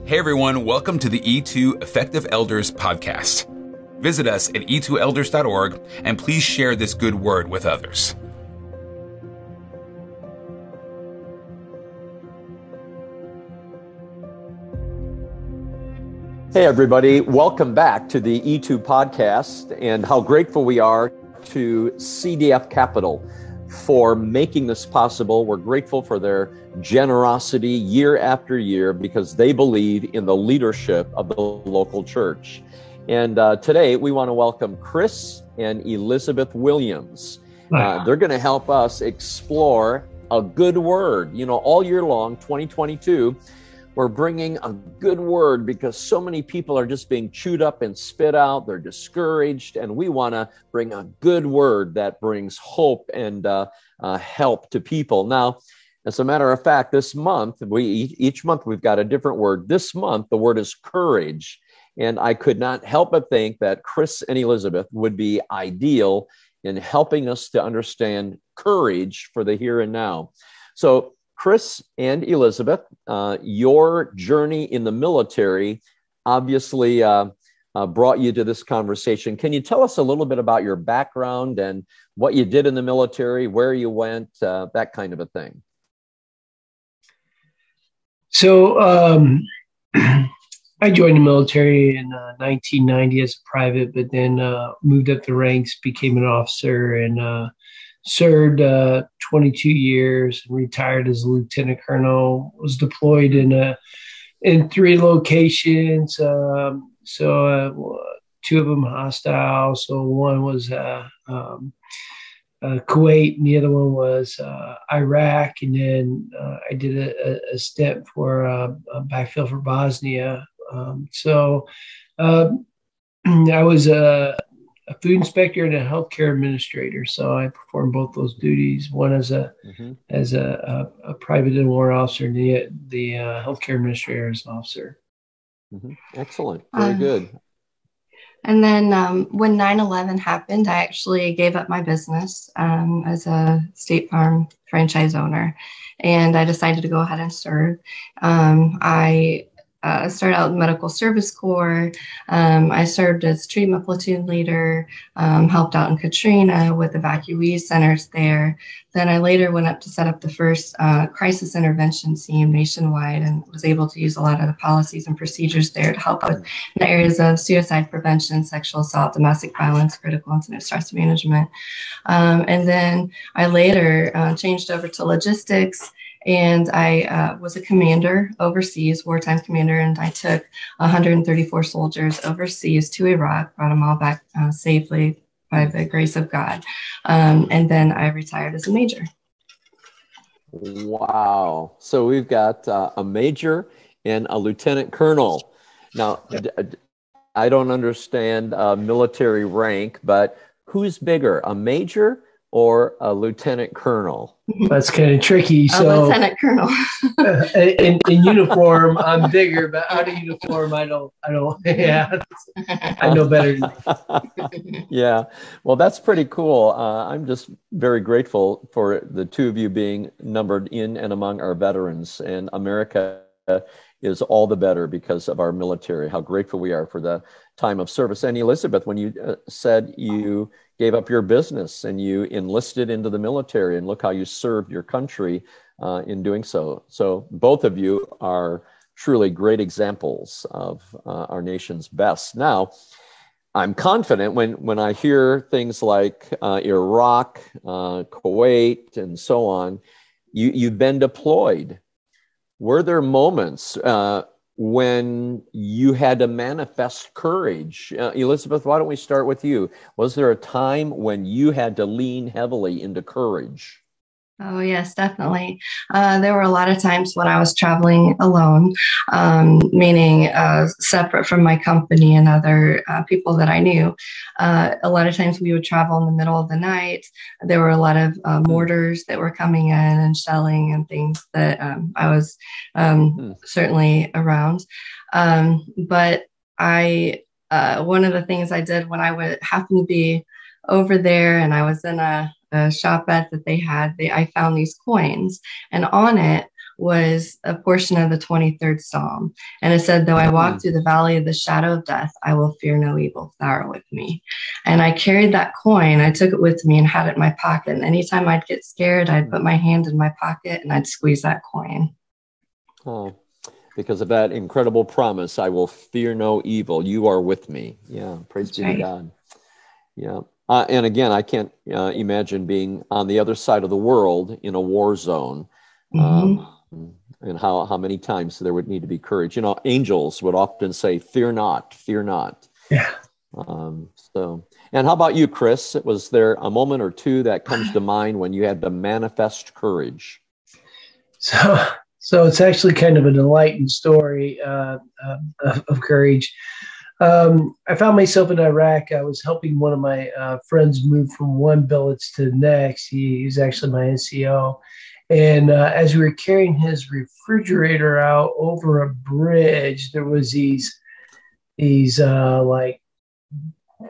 Hey everyone, welcome to the E2 Effective Elders podcast. Visit us at e2elders.org and please share this good word with others. Hey everybody, welcome back to the E2 podcast, and how grateful we are to CDF Capital for making this possible. We're grateful for their generosity year after year because they believe in the leadership of the local church. And today we want to welcome Chris and Elizabeth Williams. They're going to help us explore a good word. You know, all year long, 2022, we're bringing a good word because so many people are just being chewed up and spit out. They're discouraged, and we want to bring a good word that brings hope and help to people. Now, as a matter of fact, this month, each month we've got a different word. This month, the word is courage. And I could not help but think that Chris and Elizabeth would be ideal in helping us to understand courage for the here and now. So, Chris and Elizabeth, your journey in the military obviously brought you to this conversation. Can you tell us a little bit about your background and what you did in the military, where you went, that kind of a thing? So I joined the military in 1990 as a private, but then moved up the ranks, became an officer, and served 22 years, and retired as a lieutenant colonel. Was deployed in 3 locations. So 2 of them hostile. So one was Kuwait, and the other one was Iraq. And then I did a stint for a backfill for Bosnia. I was a food inspector and a healthcare administrator. So I performed both those duties, one as a private and warrant officer, and the healthcare administrator as an officer. Mm-hmm. Excellent. Very good. And then when 9/11 happened, I actually gave up my business as a State Farm franchise owner, and I decided to go ahead and serve. I started out in Medical Service Corps. I served as treatment platoon leader, helped out in Katrina with evacuee centers there. Then I later went up to set up the first crisis intervention team nationwide and was able to use a lot of the policies and procedures there to help with the areas of suicide prevention, sexual assault, domestic violence, critical incident stress management. And then I later changed over to logistics. And I was a commander overseas, wartime commander, and I took 134 soldiers overseas to Iraq, brought them all back safely by the grace of God. And then I retired as a major. Wow. So we've got a major and a lieutenant colonel. Now, I don't understand military rank, but who's bigger, a major or a lieutenant colonel? That's kind of tricky. So lieutenant colonel. in uniform, I'm bigger, but out of uniform, I don't. Yeah, I know better. Yeah, well, that's pretty cool. I'm just very grateful for the 2 of you being numbered in and among our veterans, and America is all the better because of our military. How grateful we are for the time of service. And Elizabeth, when you said you gave up your business and you enlisted into the military, and look how you served your country in doing so. So both of you are truly great examples of our nation's best. Now, I'm confident when I hear things like Iraq, Kuwait, and so on, you've been deployed. Were there moments when you had to manifest courage? Elizabeth, why don't we start with you? Was there a time when you had to lean heavily into courage? Oh, yes, definitely. There were a lot of times when I was traveling alone, meaning separate from my company and other people that I knew. A lot of times we would travel in the middle of the night. There were a lot of mortars that were coming in and shelling and things that I was certainly around. But one of the things I did when I would happen to be over there and I was in a shop at that they had, I found these coins, and on it was a portion of the 23rd Psalm. And it said, though I walk through the valley of the shadow of death, I will fear no evil, thou art with me. And I carried that coin. I took it with me and had it in my pocket. And anytime I'd get scared, I'd put my hand in my pocket and I'd squeeze that coin. Oh, because of that incredible promise, I will fear no evil. You are with me. Yeah, praise be to God. Yeah. And again, I can't imagine being on the other side of the world in a war zone. And how many times there would need to be courage. You know, angels would often say, fear not, fear not. Yeah. And how about you, Chris? Was there a moment or two that comes to mind when you had to manifest courage? So it's actually kind of an enlightened story of courage. I found myself in Iraq. I was helping one of my friends move from one billets to the next. He's actually my NCO. And as we were carrying his refrigerator out over a bridge, there was these like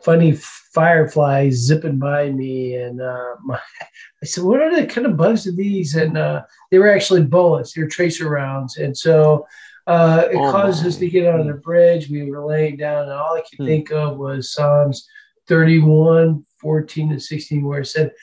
funny fireflies zipping by me. And I said, what are the kind of bugs are these? And they were actually bullets. They were tracer rounds. And so it caused us to get on the bridge. We were laying down, and all I could think of was Psalms 31, 14, and 16, where it said,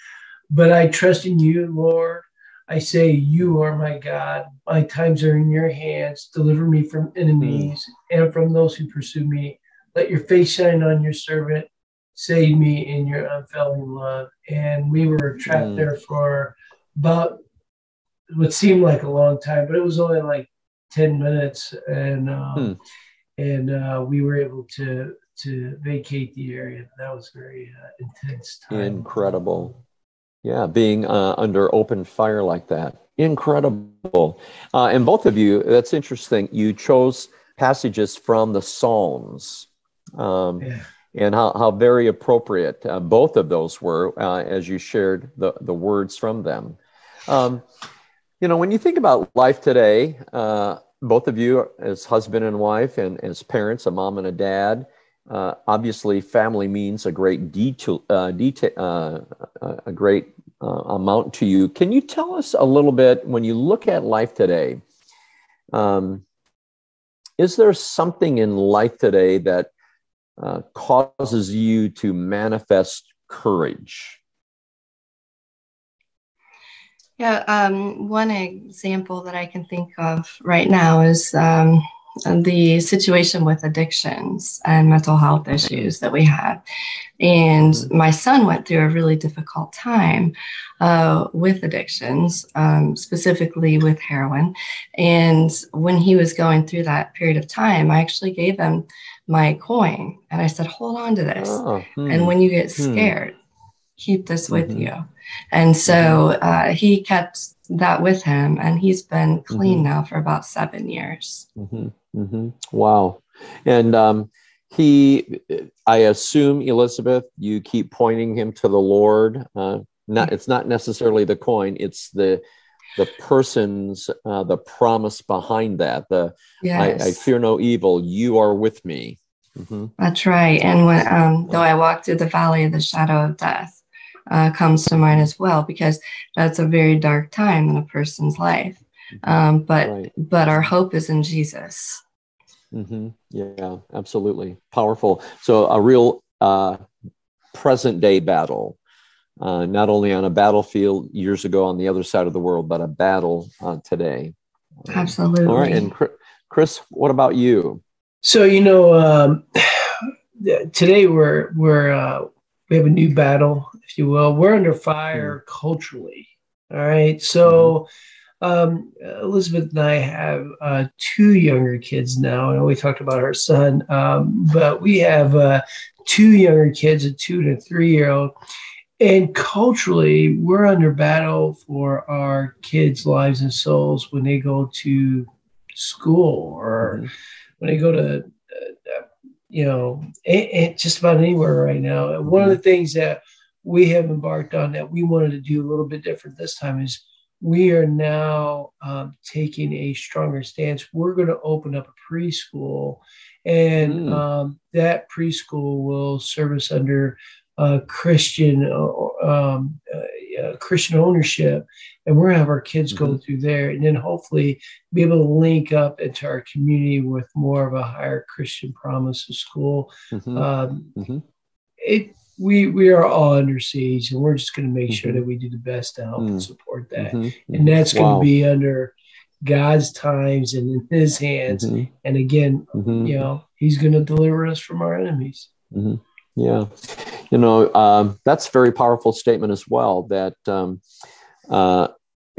but I trust in you, Lord. I say, you are my God. My times are in your hands. Deliver me from enemies and from those who pursue me. Let your face shine on your servant. Save me in your unfailing love. And we were trapped there for about what seemed like a long time, but it was only like 10 minutes. And we were able to vacate the area. That was very intense time. Incredible. Yeah, being under open fire like that. Incredible. And both of you, that's interesting. You chose passages from the Psalms. And how very appropriate both of those were as you shared the words from them. You know, when you think about life today, both of you as husband and wife and as parents, a mom and a dad, obviously family means a great a great amount to you. Can you tell us a little bit, when you look at life today, is there something in life today that causes you to manifest courage? Yeah, one example that I can think of right now is the situation with addictions and mental health issues that we have. And my son went through a really difficult time with addictions, specifically with heroin. And when he was going through that period of time, I actually gave him my coin and I said, hold on to this. And when you get scared, keep this with you. And so he kept that with him, and he's been clean now for about 7 years. Wow. And I assume, Elizabeth, you keep pointing him to the Lord. It's not necessarily the coin, it's the person's, the promise behind that. Yes. I fear no evil, you are with me. That's right. And when though I walk through the valley of the shadow of death, comes to mind as well, because that's a very dark time in a person's life. But our hope is in Jesus. Yeah, absolutely. Powerful. So a real present day battle, not only on a battlefield years ago on the other side of the world, but a battle today. Absolutely. All right. And Chris, what about you? So, today we have a new battle, if you will. We're under fire culturally. All right. So Elizabeth and I have 2 younger kids now. I know we talked about our son, but we have 2 younger kids, a 2 and a 3-year-old. And culturally, we're under battle for our kids' lives and souls when they go to school or when they go to just about anywhere right now. And one of the things that we have embarked on that we wanted to do a little bit different this time is we are now taking a stronger stance. We're going to open up a preschool, and that preschool will service under Christian Christian ownership, and we're going to have our kids go through there, and then hopefully be able to link up into our community with more of a higher Christian promise of school. We are all under siege, and we're just going to make sure that we do the best to help and support that. And that's going to be under God's times and in his hands. And again, he's going to deliver us from our enemies. Yeah. That's a very powerful statement as well, that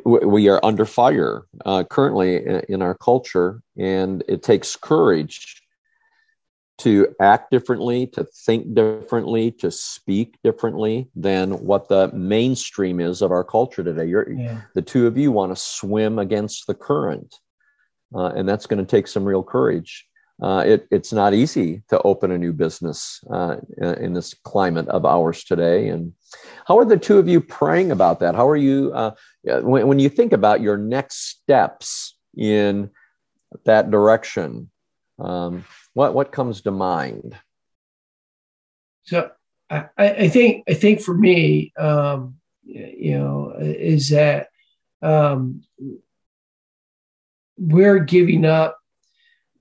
we are under fire currently in our culture, and it takes courage to act differently, to think differently, to speak differently than what the mainstream is of our culture today. The two of you want to swim against the current, and that's going to take some real courage. It's not easy to open a new business in this climate of ours today. And how are the two of you praying about that? How are you, when you think about your next steps in that direction? What comes to mind? So I think for me, is that we're giving up.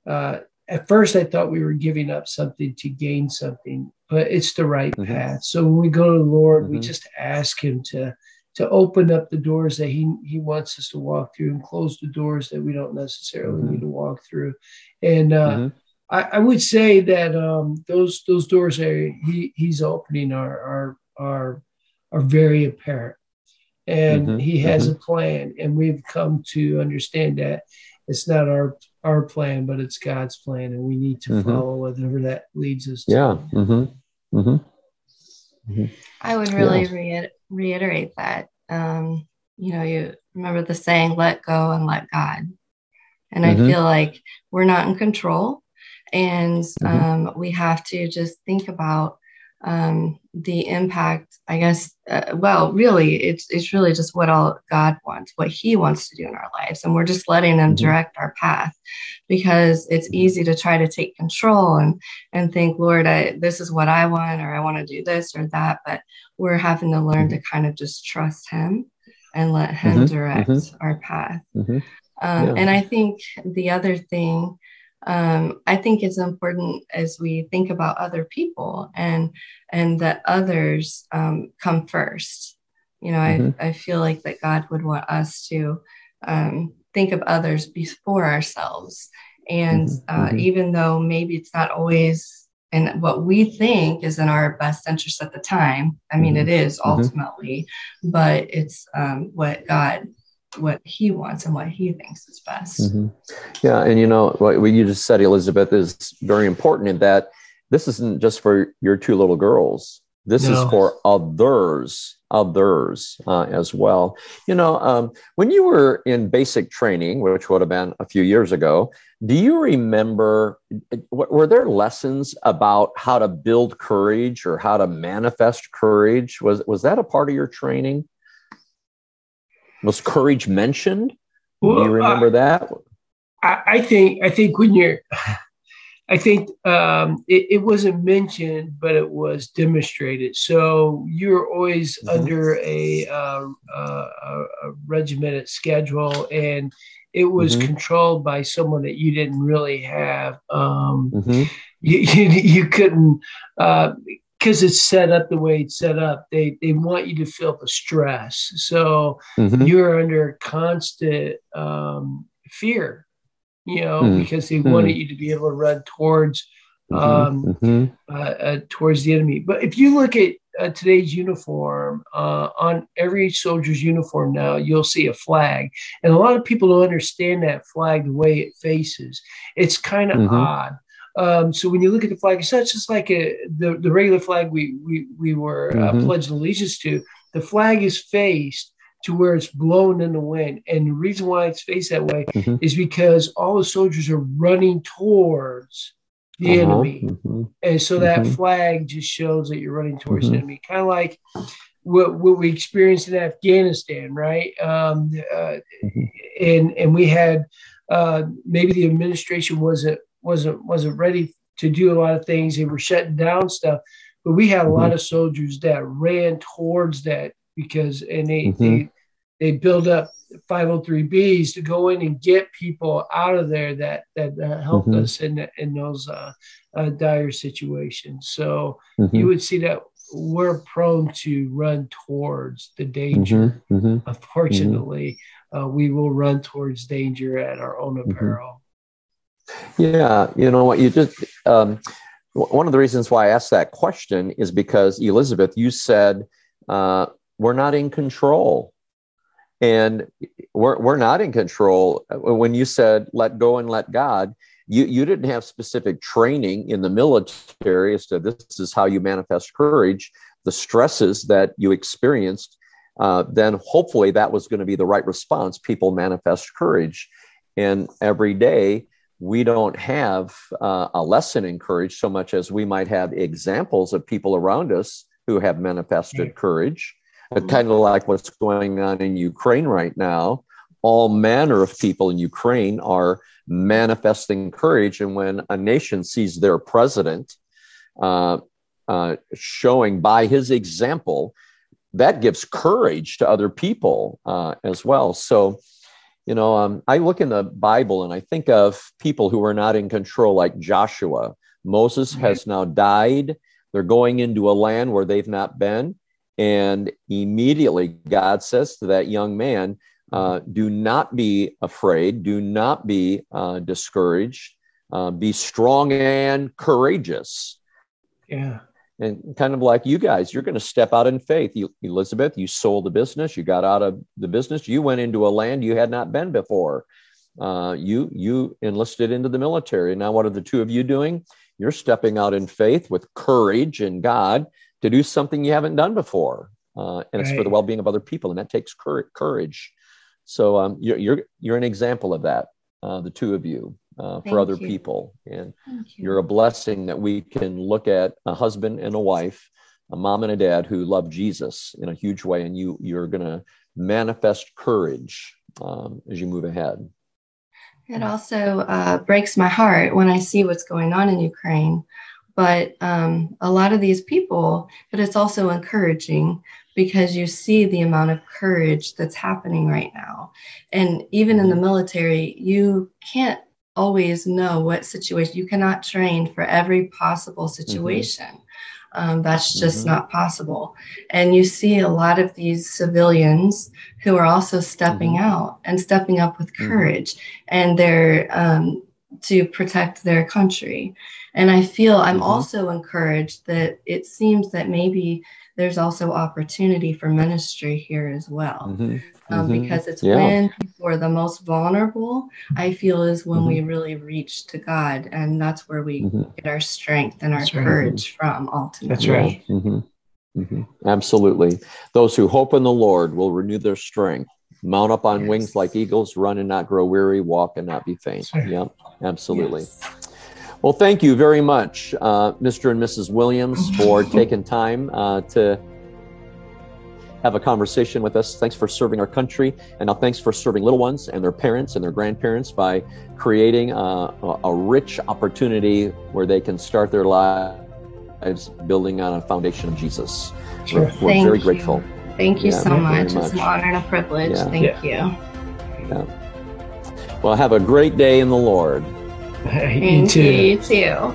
At first, I thought we were giving up something to gain something, but it's the right path. So when we go to the Lord, we just ask him to open up the doors that he wants us to walk through, and close the doors that we don't necessarily need to walk through. And I would say that those doors that he's opening are very apparent, and he has a plan, and we've come to understand that it's not our plan, but it's God's plan, and we need to follow whatever that leads us to. I would really reiterate that. You remember the saying, "Let go and let God," and I feel like we're not in control. And we have to just think about the impact, I guess. Really, it's really just what all God wants, what he wants to do in our lives. And we're just letting him direct our path, because it's easy to try to take control and think, Lord, this is what I want, or I want to do this or that. But we're having to learn to kind of just trust him and let him direct our path. And I think the other thing, I think it's important as we think about other people and that others come first. I feel like that God would want us to think of others before ourselves. And even though maybe it's not always in what we think is in our best interest at the time, I mean, it is ultimately, but it's what he wants and what he thinks is best. Yeah. And what you just said, Elizabeth, is very important, in that this isn't just for your two little girls. This is for others as well. When you were in basic training, which would have been a few years ago, do you remember, were there lessons about how to build courage or how to manifest courage? Was that a part of your training? Was courage mentioned? Do you remember that? I think when it wasn't mentioned, but it was demonstrated. So you're always under a regimented schedule, and it was controlled by someone that you didn't really have. You couldn't. Because it's set up the way it's set up, they want you to feel the stress. So you're under constant fear, because they wanted you to be able to run towards towards the enemy. But if you look at today's uniform, on every soldier's uniform now, you'll see a flag. And a lot of people don't understand that flag, the way it faces. It's kind of odd. So when you look at the flag, it's not just like the regular flag we were pledging allegiance to. The flag is faced to where it's blown in the wind. And the reason why it's faced that way is because all the soldiers are running towards the enemy. And so that flag just shows that you're running towards the enemy. Kind of like what we experienced in Afghanistan, right? And we had maybe the administration wasn't ready to do a lot of things. They were shutting down stuff, but we had a lot of soldiers that ran towards that because they build up 503Bs to go in and get people out of there that helped us in those dire situations. So you would see that we're prone to run towards the danger. Unfortunately, we will run towards danger at our own apparel. Yeah, you know what, you just one of the reasons why I asked that question is because, Elizabeth, you said we're not in control. And we're not in control. When you said let go and let God, you didn't have specific training in the military as to this is how you manifest courage. The stresses that you experienced, then hopefully that was going to be the right response. People manifest courage. And every day, we don't have a lesson in courage so much as we might have examples of people around us who have manifested courage. Kind of like what's going on in Ukraine right now. All manner of people in Ukraine are manifesting courage. And when a nation sees their president showing by his example, that gives courage to other people as well. So, you know, I look in the Bible and I think of people who are not in control, like Joshua. Moses has now died. They're going into a land where they've not been. And immediately God says to that young man, do not be afraid. Do not be discouraged. Be strong and courageous. Yeah. And kind of like you guys, you're going to step out in faith. Elizabeth, you sold the business. You got out of the business. You went into a land you had not been before. You enlisted into the military. Now, what are the two of you doing? You're stepping out in faith with courage in God to do something you haven't done before. And it's for the well-being of other people. And that takes courage. So you're an example of that, the two of you, for other people. And you're a blessing that we can look at a husband and a wife, a mom and a dad who love Jesus in a huge way. And you're going to manifest courage as you move ahead. It also breaks my heart when I see what's going on in Ukraine. But a lot of these people, but it's also encouraging because you see the amount of courage that's happening right now. And even in the military, you can't always know what situation. You cannot train for every possible situation. That's just not possible. And you see a lot of these civilians who are also stepping out and stepping up with courage, and they're to protect their country. And I feel I'm also encouraged that it seems that maybe there's also opportunity for ministry here as well. Because it's when people are the most vulnerable, I feel is when we really reach to God. And that's where we get our strength and our courage from ultimately. That's right. Absolutely. Those who hope in the Lord will renew their strength. Mount up on wings like eagles, run and not grow weary, walk and not be faint. Yep, absolutely. Well, thank you very much, Mr. and Mrs. Williams, for taking time to have a conversation with us. Thanks for serving our country, and now thanks for serving little ones and their parents and their grandparents by creating a rich opportunity where they can start their lives building on a foundation of Jesus. We're very grateful. Thank you so much. It's an honor and a privilege. Thank you. Yeah. Well, have a great day in the Lord. You too. You too.